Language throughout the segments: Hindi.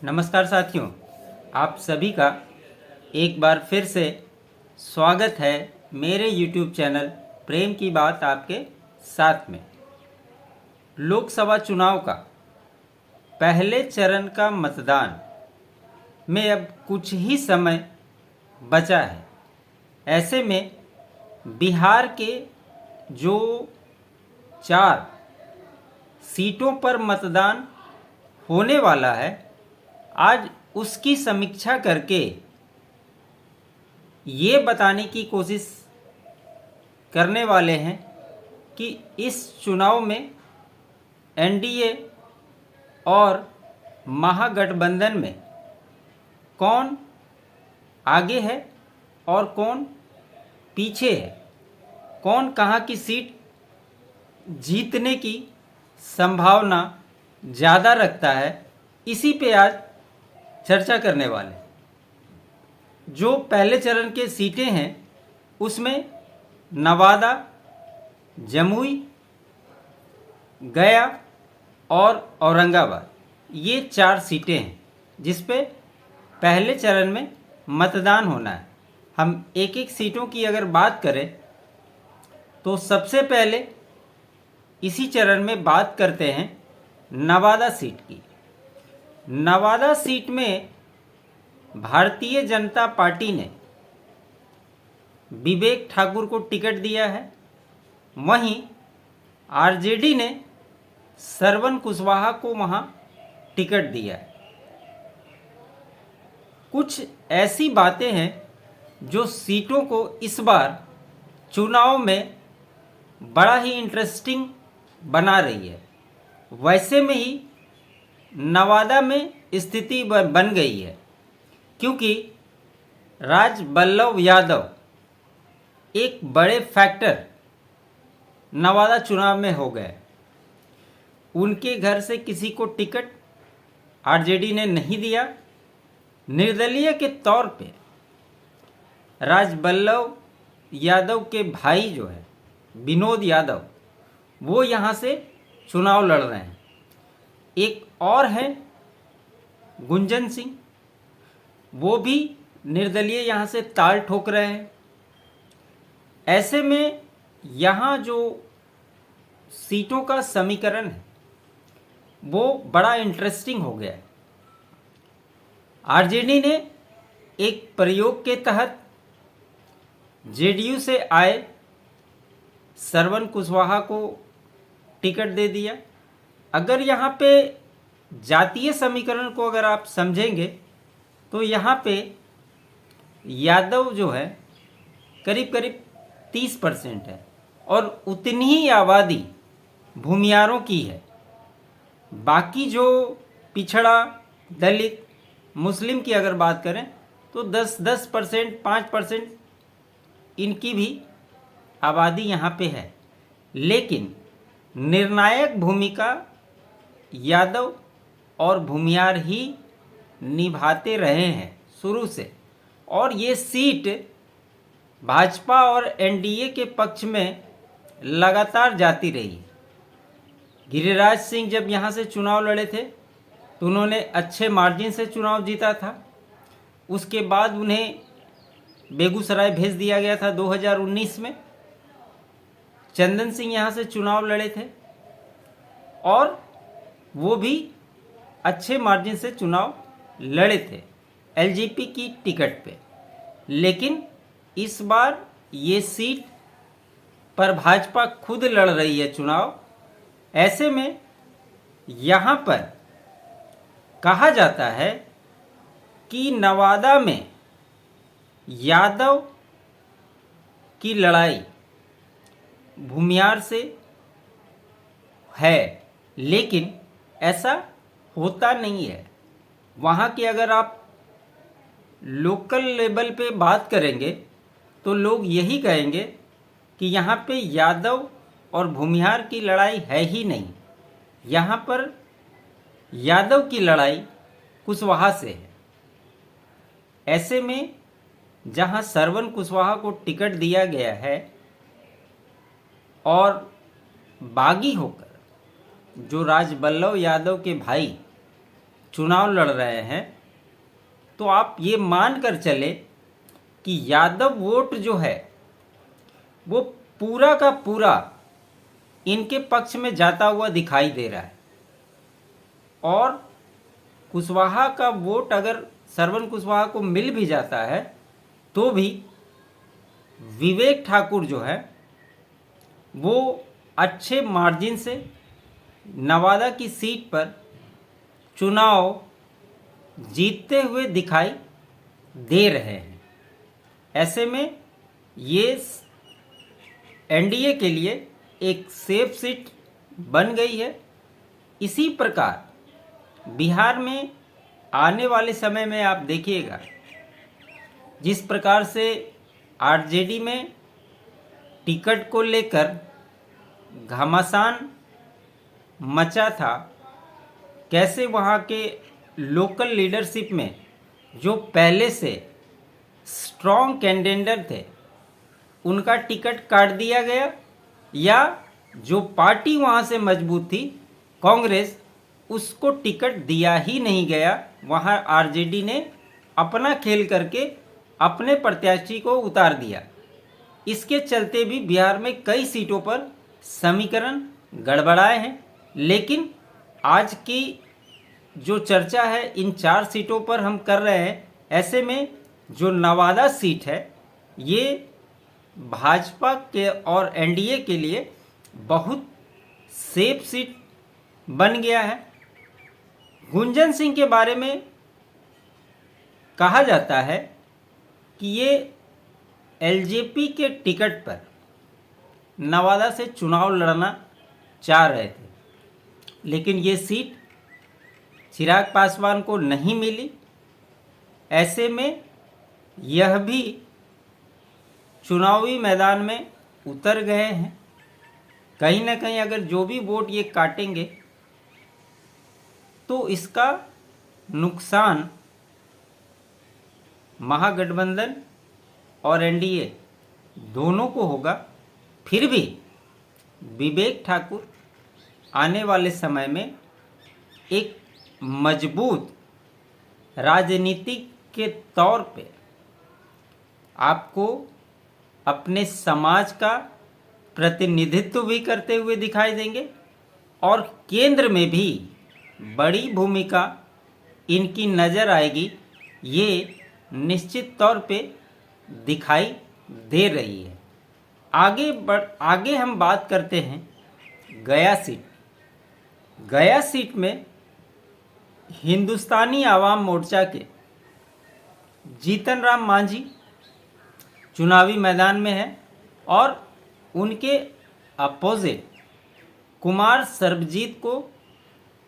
नमस्कार साथियों, आप सभी का एक बार फिर से स्वागत है मेरे YouTube चैनल प्रेम की बात आपके साथ में। लोकसभा चुनाव का पहले चरण का मतदान में अब कुछ ही समय बचा है। ऐसे में बिहार के जो 4 सीटों पर मतदान होने वाला है, आज उसकी समीक्षा करके ये बताने की कोशिश करने वाले हैं कि इस चुनाव में एनडीए और महागठबंधन में कौन आगे है और कौन पीछे है, कौन कहाँ की सीट जीतने की संभावना ज़्यादा रखता है। इसी पे आज चर्चा करने वाले। जो पहले चरण के सीटें हैं उसमें नवादा, जमुई, गया और औरंगाबाद, ये 4 सीटें हैं जिस पे पहले चरण में मतदान होना है। हम एक एक सीटों की अगर बात करें तो सबसे पहले इसी चरण में बात करते हैं नवादा सीट की। नवादा सीट में भारतीय जनता पार्टी ने विवेक ठाकुर को टिकट दिया है, वहीं आरजेडी ने श्रवण कुशवाहा को वहां टिकट दिया है। कुछ ऐसी बातें हैं जो सीटों को इस बार चुनाव में बड़ा ही इंटरेस्टिंग बना रही है। वैसे में ही नवादा में स्थिति बन गई है, क्योंकि राजबल्लभ यादव एक बड़े फैक्टर नवादा चुनाव में हो गए। उनके घर से किसी को टिकट आरजेडी ने नहीं दिया। निर्दलीय के तौर पे राजबल्लभ यादव के भाई जो है विनोद यादव, वो यहाँ से चुनाव लड़ रहे हैं। एक और है गुंजन सिंह, वो भी निर्दलीय यहाँ से ताल ठोक रहे हैं। ऐसे में यहाँ जो सीटों का समीकरण है वो बड़ा इंटरेस्टिंग हो गया है। आरजेडी ने एक प्रयोग के तहत जेडीयू से आए श्रवण कुशवाहा को टिकट दे दिया। अगर यहाँ पे जातीय समीकरण को अगर आप समझेंगे तो यहाँ पे यादव जो है करीब करीब 30% है और उतनी ही आबादी भूमियारों की है। बाकी जो पिछड़ा, दलित, मुस्लिम की अगर बात करें तो 10% 5% इनकी भी आबादी यहाँ पे है। लेकिन निर्णायक भूमिका यादव और भूमियार ही निभाते रहे हैं शुरू से, और ये सीट भाजपा और एनडीए के पक्ष में लगातार जाती रही। गिरिराज सिंह जब यहाँ से चुनाव लड़े थे तो उन्होंने अच्छे मार्जिन से चुनाव जीता था। उसके बाद उन्हें बेगूसराय भेज दिया गया था 2019 में। चंदन सिंह यहाँ से चुनाव लड़े थे और वो भी अच्छे मार्जिन से चुनाव लड़े थे एलजेपी की टिकट पे। लेकिन इस बार ये सीट पर भाजपा खुद लड़ रही है चुनाव। ऐसे में यहाँ पर कहा जाता है कि नवादा में यादव की लड़ाई भूमियार से है, लेकिन ऐसा होता नहीं है। वहाँ की अगर आप लोकल लेवल पे बात करेंगे तो लोग यही कहेंगे कि यहाँ पे यादव और भूमिहार की लड़ाई है ही नहीं। यहाँ पर यादव की लड़ाई कुशवाहा से है। ऐसे में जहाँ श्रवण कुशवाहा को टिकट दिया गया है और बागी होकर जो राजबल्लभ यादव के भाई चुनाव लड़ रहे हैं, तो आप ये मान कर चले कि यादव वोट जो है वो पूरा का पूरा इनके पक्ष में जाता हुआ दिखाई दे रहा है। और कुशवाहा का वोट अगर श्रवण कुशवाहा को मिल भी जाता है तो भी विवेक ठाकुर जो है वो अच्छे मार्जिन से नवादा की सीट पर चुनाव जीतते हुए दिखाई दे रहे हैं। ऐसे में ये एनडीए के लिए एक सेफ सीट बन गई है। इसी प्रकार बिहार में आने वाले समय में आप देखिएगा, जिस प्रकार से आरजेडी में टिकट को लेकर घमासान मचा था, कैसे वहाँ के लोकल लीडरशिप में जो पहले से स्ट्रॉन्ग कैंडिडेट थे उनका टिकट काट दिया गया, या जो पार्टी वहाँ से मजबूत थी कांग्रेस, उसको टिकट दिया ही नहीं गया। वहाँ आरजेडी ने अपना खेल करके अपने प्रत्याशी को उतार दिया। इसके चलते भी बिहार में कई सीटों पर समीकरण गड़बड़ाए हैं। लेकिन आज की जो चर्चा है इन 4 सीटों पर हम कर रहे हैं। ऐसे में जो नवादा सीट है ये भाजपा के और एनडीए के लिए बहुत सेफ सीट बन गया है। गुंजन सिंह के बारे में कहा जाता है कि ये एलजेपी के टिकट पर नवादा से चुनाव लड़ना चाह रहे थे, लेकिन ये सीट चिराग पासवान को नहीं मिली। ऐसे में यह भी चुनावी मैदान में उतर गए हैं। कहीं ना कहीं अगर जो भी वोट ये काटेंगे तो इसका नुकसान महागठबंधन और एनडीए दोनों को होगा। फिर भी विवेक ठाकुर आने वाले समय में एक मजबूत राजनीतिक के तौर पे आपको अपने समाज का प्रतिनिधित्व भी करते हुए दिखाई देंगे और केंद्र में भी बड़ी भूमिका इनकी नज़र आएगी। ये निश्चित तौर पे दिखाई दे रही है। आगे हम बात करते हैं गया सीट। गया सीट में हिंदुस्तानी आवाम मोर्चा के जीतन राम मांझी चुनावी मैदान में है और उनके अपोजिट कुमार सर्बजीत को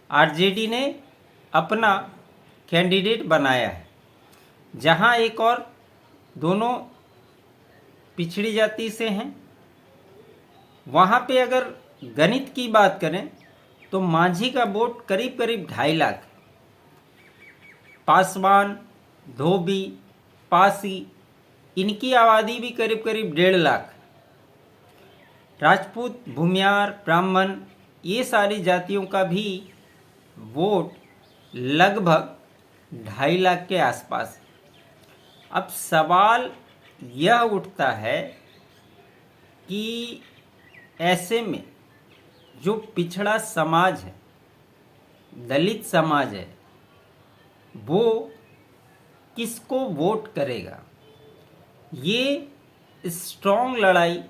आरजेडी ने अपना कैंडिडेट बनाया है। जहां एक और दोनों पिछड़ी जाति से हैं, वहां पे अगर गणित की बात करें तो मांझी का वोट करीब करीब 2.5 लाख, पासवान, धोबी, पासी, इनकी आबादी भी करीब करीब 1.5 लाख, राजपूत, भूमियार, ब्राह्मण, ये सारी जातियों का भी वोट लगभग 2.5 लाख के आसपास। अब सवाल यह उठता है कि ऐसे में जो पिछड़ा समाज है, दलित समाज है, वो किसको वोट करेगा? ये स्ट्रॉन्ग लड़ाई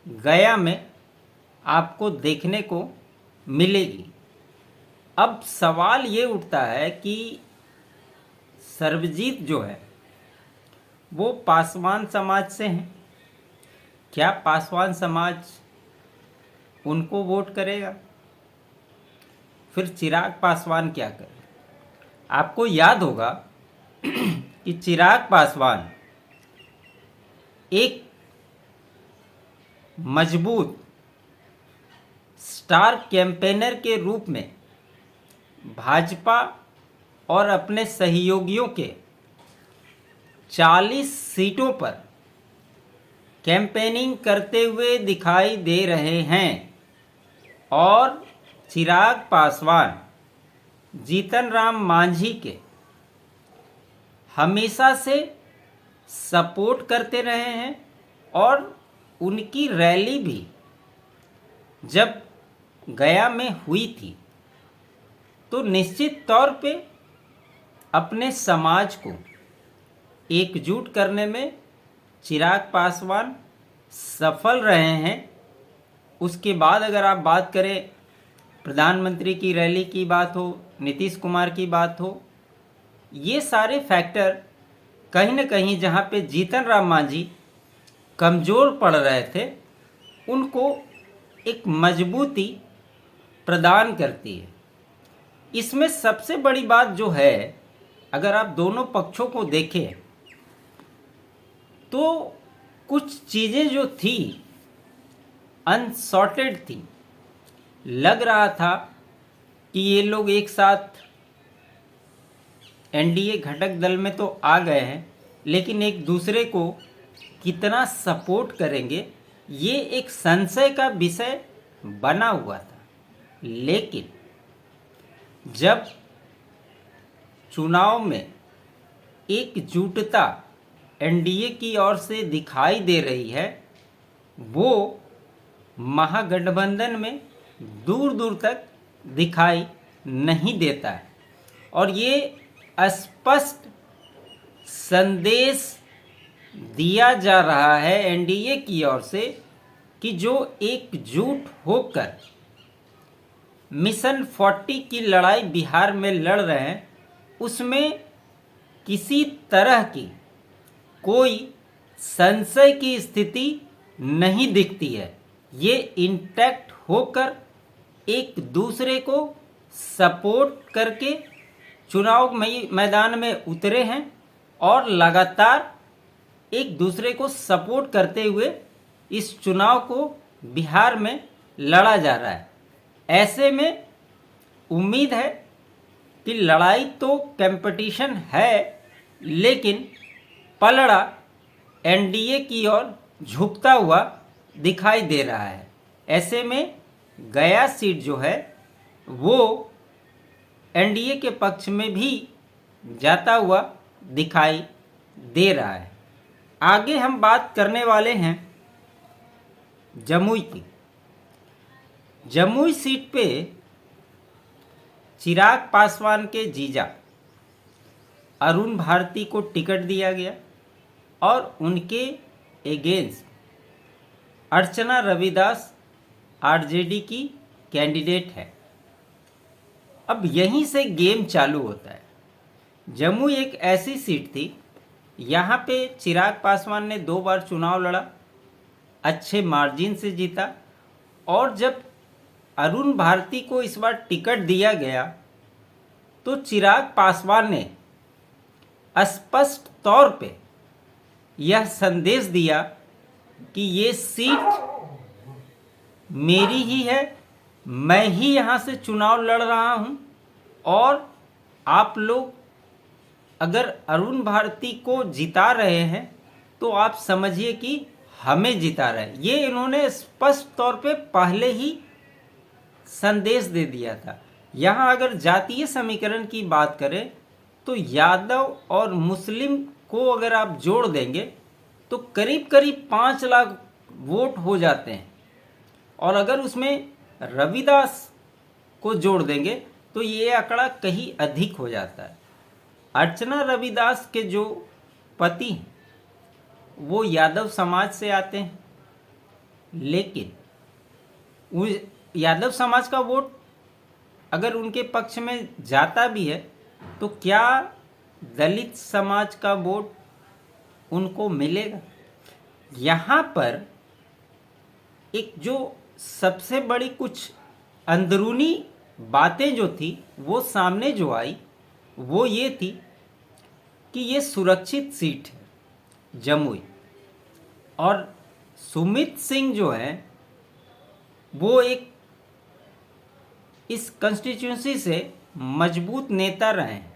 गया में आपको देखने को मिलेगी। अब सवाल ये उठता है कि सर्बजीत जो है वो पासवान समाज से हैं। क्या पासवान समाज उनको वोट करेगा? फिर चिराग पासवान क्या करे? आपको याद होगा कि चिराग पासवान एक मजबूत स्टार कैंपेनर के रूप में भाजपा और अपने सहयोगियों के 40 सीटों पर कैंपेनिंग करते हुए दिखाई दे रहे हैं और चिराग पासवान जीतन राम मांझी के हमेशा से सपोर्ट करते रहे हैं और उनकी रैली भी जब गया में हुई थी तो निश्चित तौर पे अपने समाज को एकजुट करने में चिराग पासवान सफल रहे हैं। उसके बाद अगर आप बात करें, प्रधानमंत्री की रैली की बात हो, नीतीश कुमार की बात हो, ये सारे फैक्टर कहीं न कहीं जहाँ पे जीतन राम मांझी कमज़ोर पड़ रहे थे उनको एक मजबूती प्रदान करती है। इसमें सबसे बड़ी बात जो है, अगर आप दोनों पक्षों को देखें तो कुछ चीज़ें जो थी अनसॉर्टेड थी। लग रहा था कि ये लोग एक साथ एनडीए घटक दल में तो आ गए हैं, लेकिन एक दूसरे को कितना सपोर्ट करेंगे ये एक संशय का विषय बना हुआ था। लेकिन जब चुनाव में एकजुटता एनडीए की ओर से दिखाई दे रही है, वो महागठबंधन में दूर दूर तक दिखाई नहीं देता है। और ये स्पष्ट संदेश दिया जा रहा है एनडीए की ओर से कि जो एकजुट होकर मिशन 40 की लड़ाई बिहार में लड़ रहे हैं उसमें किसी तरह की कोई संशय की स्थिति नहीं दिखती है। ये इंटैक्ट होकर एक दूसरे को सपोर्ट करके चुनाव मैदान में उतरे हैं और लगातार एक दूसरे को सपोर्ट करते हुए इस चुनाव को बिहार में लड़ा जा रहा है। ऐसे में उम्मीद है कि लड़ाई तो कंपटीशन है, लेकिन पलड़ा एनडीए की ओर झुकता हुआ दिखाई दे रहा है। ऐसे में गया सीट जो है वो एनडीए के पक्ष में भी जाता हुआ दिखाई दे रहा है। आगे हम बात करने वाले हैं जमुई की। जमुई सीट पे चिराग पासवान के जीजा अरुण भारती को टिकट दिया गया और उनके एगेंस्ट अर्चना रविदास आरजेडी की कैंडिडेट है। अब यहीं से गेम चालू होता है। जमुई एक ऐसी सीट थी, यहाँ पे चिराग पासवान ने 2 बार चुनाव लड़ा, अच्छे मार्जिन से जीता, और जब अरुण भारती को इस बार टिकट दिया गया तो चिराग पासवान ने स्पष्ट तौर पे यह संदेश दिया कि ये सीट मेरी ही है, मैं ही यहाँ से चुनाव लड़ रहा हूँ और आप लोग अगर अरुण भारती को जिता रहे हैं तो आप समझिए कि हमें जिता रहे हैं। ये इन्होंने स्पष्ट तौर पे पहले ही संदेश दे दिया था। यहाँ अगर जातीय समीकरण की बात करें तो यादव और मुस्लिम को अगर आप जोड़ देंगे तो करीब करीब 5 लाख वोट हो जाते हैं, और अगर उसमें रविदास को जोड़ देंगे तो ये आंकड़ा कहीं अधिक हो जाता है। अर्चना रविदास के जो पति हैं वो यादव समाज से आते हैं, लेकिन यादव समाज का वोट अगर उनके पक्ष में जाता भी है तो क्या दलित समाज का वोट उनको मिलेगा? यहाँ पर एक जो सबसे बड़ी कुछ अंदरूनी बातें जो थी वो सामने जो आई वो ये थी कि ये सुरक्षित सीट है जमुई, और सुमित सिंह जो है वो एक इस कंस्टिट्यूंसी से मजबूत नेता रहे हैं,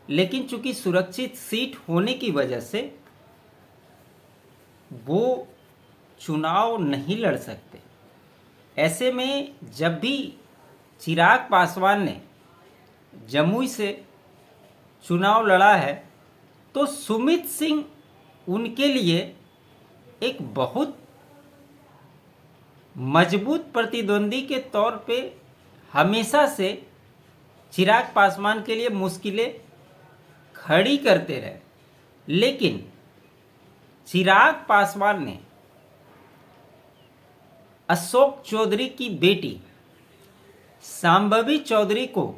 लेकिन चूंकि सुरक्षित सीट होने की वजह से वो चुनाव नहीं लड़ सकते। ऐसे में जब भी चिराग पासवान ने जमुई से चुनाव लड़ा है, तो सुमित सिंह उनके लिए एक बहुत मजबूत प्रतिद्वंदी के तौर पे हमेशा से चिराग पासवान के लिए मुश्किलें खड़ी करते रहे। लेकिन चिराग पासवान ने अशोक चौधरी की बेटी शांभवी चौधरी को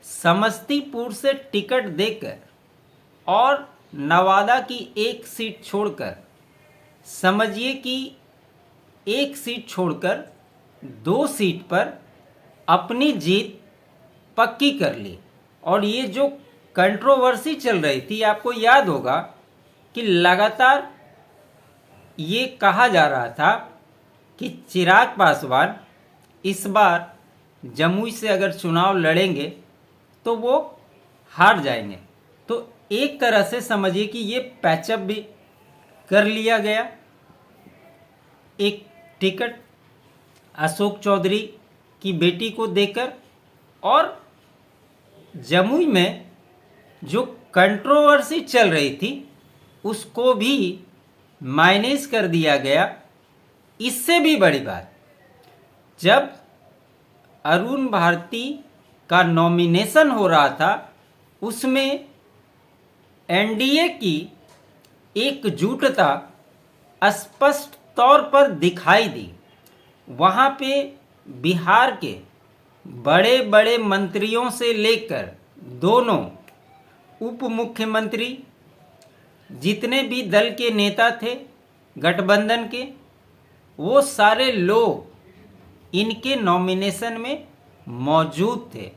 समस्तीपुर से टिकट देकर और नवादा की एक सीट छोड़कर, समझिए कि एक सीट छोड़कर 2 सीट पर अपनी जीत पक्की कर ली। और ये जो कंट्रोवर्सी चल रही थी, आपको याद होगा कि लगातार ये कहा जा रहा था कि चिराग पासवान इस बार जमुई से अगर चुनाव लड़ेंगे तो वो हार जाएंगे। तो एक तरह से समझिए कि ये पैचअप भी कर लिया गया। एक टिकट अशोक चौधरी की बेटी को देकर, और जमुई में जो कंट्रोवर्सी चल रही थी उसको भी माइनस कर दिया गया। इससे भी बड़ी बात, जब अरुण भारती का नॉमिनेशन हो रहा था उसमें एनडीए की एकजुटता स्पष्ट तौर पर दिखाई दी। वहाँ पे बिहार के बड़े बड़े मंत्रियों से लेकर दोनों उप मुख्यमंत्री, जितने भी दल के नेता थे गठबंधन के, वो सारे लोग इनके नॉमिनेशन में मौजूद थे।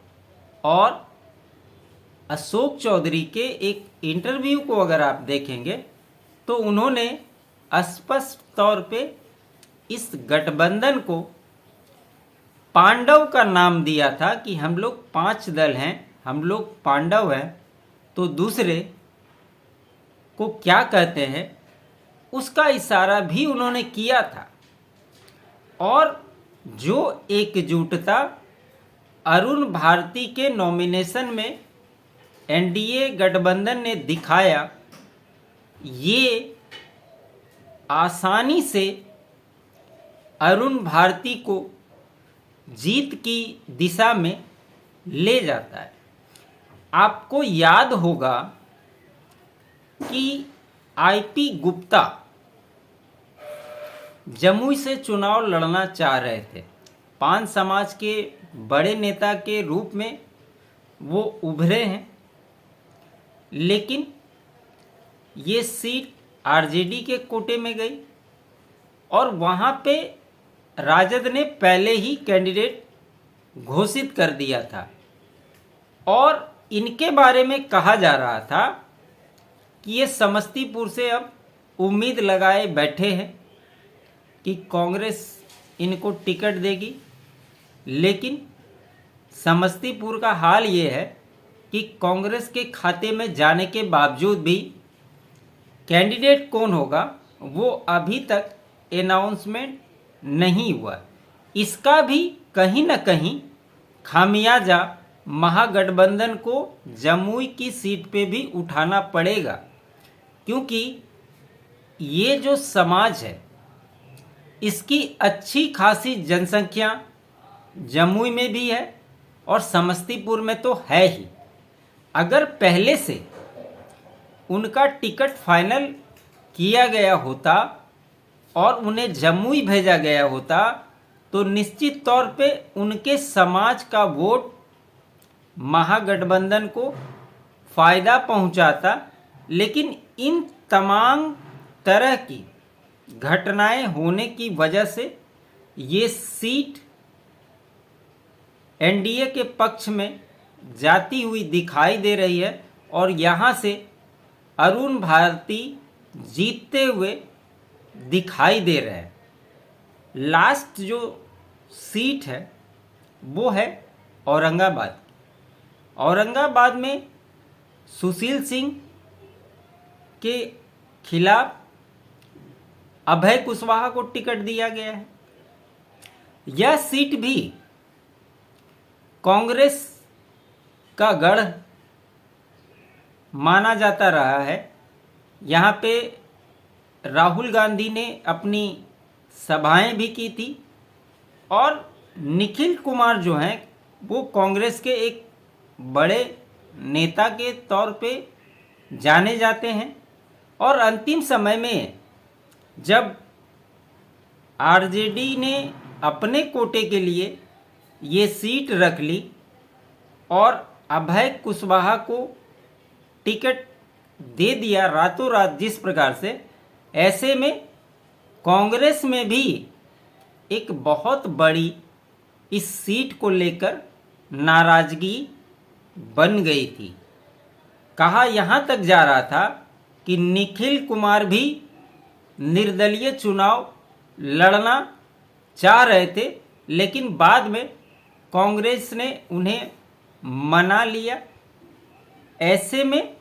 और अशोक चौधरी के एक इंटरव्यू को अगर आप देखेंगे तो उन्होंने स्पष्ट तौर पे इस गठबंधन को पांडव का नाम दिया था कि हम लोग 5 दल हैं, हम लोग पांडव हैं। तो दूसरे को क्या कहते हैं उसका इशारा भी उन्होंने किया था। और जो एकजुटता अरुण भारती के नॉमिनेशन में एनडीए गठबंधन ने दिखाया, ये आसानी से अरुण भारती को जीत की दिशा में ले जाता है। आपको याद होगा कि आईपी गुप्ता जमुई से चुनाव लड़ना चाह रहे थे। पान समाज के बड़े नेता के रूप में वो उभरे हैं, लेकिन ये सीट आरजेडी के कोटे में गई और वहाँ पे राजद ने पहले ही कैंडिडेट घोषित कर दिया था। और इनके बारे में कहा जा रहा था कि ये समस्तीपुर से अब उम्मीद लगाए बैठे हैं कि कांग्रेस इनको टिकट देगी। लेकिन समस्तीपुर का हाल ये है कि कांग्रेस के खाते में जाने के बावजूद भी कैंडिडेट कौन होगा वो अभी तक अनाउंसमेंट नहीं हुआ। इसका भी कहीं न कहीं खामियाजा महागठबंधन को जमुई की सीट पे भी उठाना पड़ेगा, क्योंकि ये जो समाज है इसकी अच्छी खासी जनसंख्या जमुई में भी है और समस्तीपुर में तो है ही। अगर पहले से उनका टिकट फाइनल किया गया होता और उन्हें जमुई भेजा गया होता तो निश्चित तौर पे उनके समाज का वोट महागठबंधन को फ़ायदा पहुंचाता। लेकिन इन तमाम तरह की घटनाएं होने की वजह से ये सीट एनडीए के पक्ष में जाती हुई दिखाई दे रही है और यहाँ से अरुण भारती जीतते हुए दिखाई दे रहे हैं। लास्ट जो सीट है वो है औरंगाबाद। औरंगाबाद में सुशील सिंह के खिलाफ अभय कुशवाहा को टिकट दिया गया है। यह सीट भी कांग्रेस का गढ़ माना जाता रहा है। यहाँ पे राहुल गांधी ने अपनी सभाएं भी की थी और निखिल कुमार जो हैं वो कांग्रेस के एक बड़े नेता के तौर पे जाने जाते हैं। और अंतिम समय में जब आरजेडी ने अपने कोटे के लिए ये सीट रख ली और अभय कुशवाहा को टिकट दे दिया रातों रात जिस प्रकार से, ऐसे में कांग्रेस में भी एक बहुत बड़ी इस सीट को लेकर नाराजगी बन गई थी। कहा यहाँ तक जा रहा था कि निखिल कुमार भी निर्दलीय चुनाव लड़ना चाह रहे थे, लेकिन बाद में कांग्रेस ने उन्हें मना लिया। ऐसे में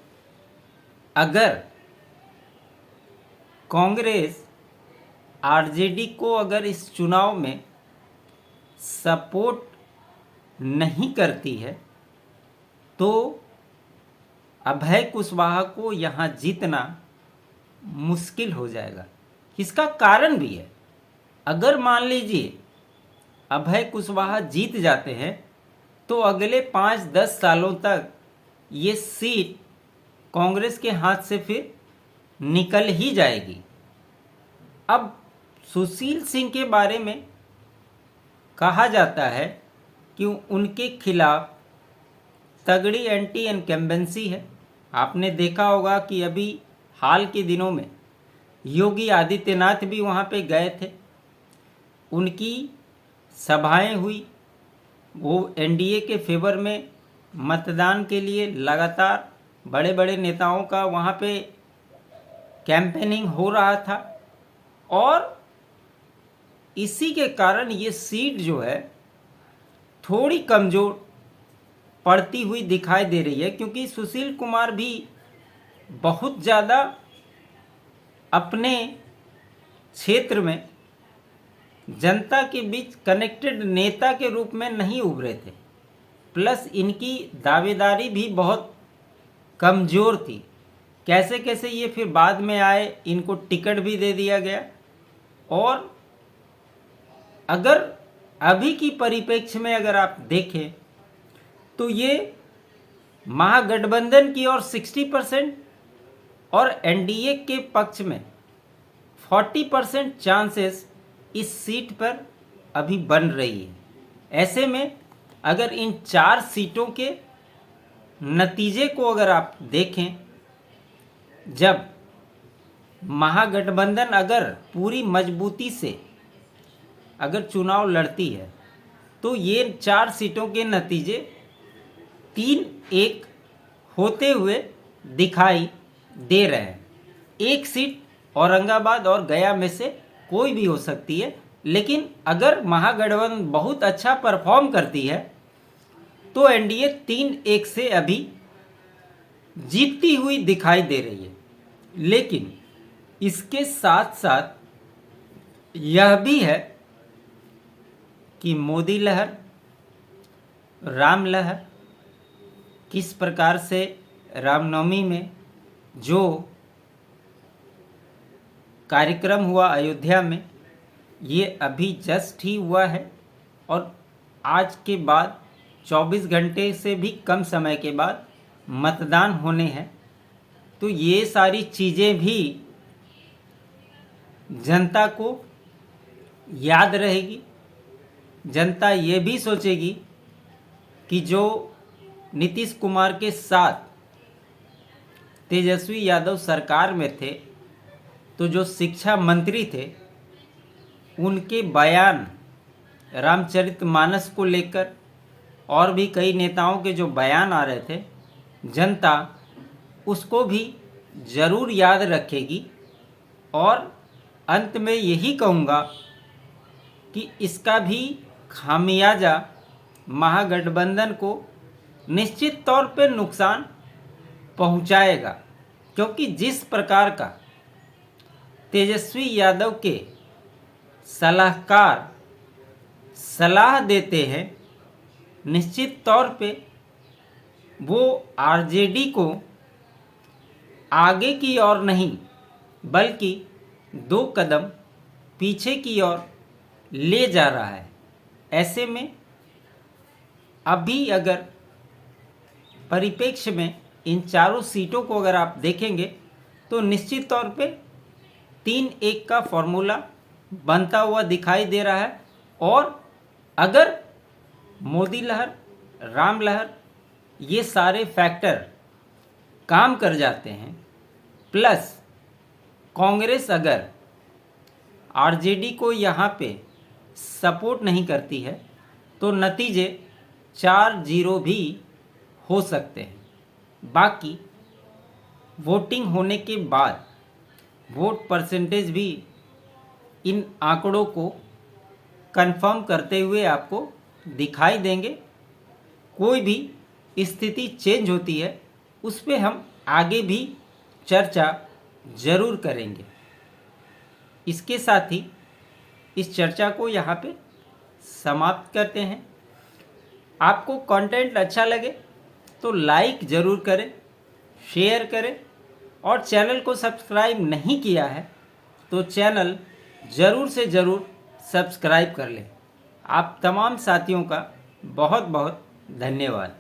अगर कांग्रेस आरजेडी को अगर इस चुनाव में सपोर्ट नहीं करती है तो अभय कुशवाहा को यहाँ जीतना मुश्किल हो जाएगा। इसका कारण भी है, अगर मान लीजिए अभय कुशवाहा जीत जाते हैं तो अगले 5-10 सालों तक ये सीट कांग्रेस के हाथ से फिर निकल ही जाएगी। अब सुशील सिंह के बारे में कहा जाता है कि उनके खिलाफ तगड़ी एंटी इनकम्बेंसी है। आपने देखा होगा कि अभी हाल के दिनों में योगी आदित्यनाथ भी वहाँ पे गए थे, उनकी सभाएं हुई, वो एनडीए के फेवर में मतदान के लिए लगातार बड़े बड़े नेताओं का वहाँ पे कैंपेनिंग हो रहा था और इसी के कारण ये सीट जो है थोड़ी कमज़ोर पड़ती हुई दिखाई दे रही है, क्योंकि सुशील कुमार भी बहुत ज़्यादा अपने क्षेत्र में जनता के बीच कनेक्टेड नेता के रूप में नहीं उभरे थे, प्लस इनकी दावेदारी भी बहुत कमज़ोर थी। कैसे कैसे ये फिर बाद में आए, इनको टिकट भी दे दिया गया। और अगर अभी की परिप्रेक्ष्य में अगर आप देखें तो ये महागठबंधन की ओर 60% और एनडीए के पक्ष में 40% चांसेस इस सीट पर अभी बन रही है। ऐसे में अगर इन 4 सीटों के नतीजे को अगर आप देखें, जब महागठबंधन अगर पूरी मजबूती से अगर चुनाव लड़ती है तो ये 4 सीटों के नतीजे 3-1 होते हुए दिखाई दे रहे हैं। एक सीट औरंगाबाद और गया में से कोई भी हो सकती है, लेकिन अगर महागठबंधन बहुत अच्छा परफॉर्म करती है तो एनडीए 3-1 से अभी जीतती हुई दिखाई दे रही है। लेकिन इसके साथ साथ यह भी है कि मोदी लहर, राम लहर, किस प्रकार से रामनवमी में जो कार्यक्रम हुआ अयोध्या में, ये अभी जस्ट ही हुआ है और आज के बाद 24 घंटे से भी कम समय के बाद मतदान होने हैं। तो ये सारी चीज़ें भी जनता को याद रहेगी। जनता ये भी सोचेगी कि जो नीतीश कुमार के साथ तेजस्वी यादव सरकार में थे तो जो शिक्षा मंत्री थे उनके बयान रामचरितमानस को लेकर और भी कई नेताओं के जो बयान आ रहे थे, जनता उसको भी ज़रूर याद रखेगी। और अंत में यही कहूँगा कि इसका भी खामियाजा महागठबंधन को निश्चित तौर पर नुकसान पहुंचाएगा, क्योंकि जिस प्रकार का तेजस्वी यादव के सलाहकार सलाह देते हैं, निश्चित तौर पे वो आरजेडी को आगे की ओर नहीं बल्कि 2 कदम पीछे की ओर ले जा रहा है। ऐसे में अभी अगर परिप्रेक्ष्य में इन चारों सीटों को अगर आप देखेंगे तो निश्चित तौर पे 3-1 का फॉर्मूला बनता हुआ दिखाई दे रहा है। और अगर मोदी लहर, राम लहर, ये सारे फैक्टर काम कर जाते हैं, प्लस कांग्रेस अगर आरजेडी को यहाँ पे सपोर्ट नहीं करती है तो नतीजे 4-0 भी हो सकते हैं। बाकी वोटिंग होने के बाद वोट परसेंटेज भी इन आंकड़ों को कंफर्म करते हुए आपको दिखाई देंगे। कोई भी स्थिति चेंज होती है उस पे हम आगे भी चर्चा ज़रूर करेंगे। इसके साथ ही इस चर्चा को यहाँ पे समाप्त करते हैं। आपको कंटेंट अच्छा लगे तो लाइक ज़रूर करें, शेयर करें और चैनल को सब्सक्राइब नहीं किया है तो चैनल ज़रूर से ज़रूर सब्सक्राइब कर लें। आप तमाम साथियों का बहुत बहुत धन्यवाद।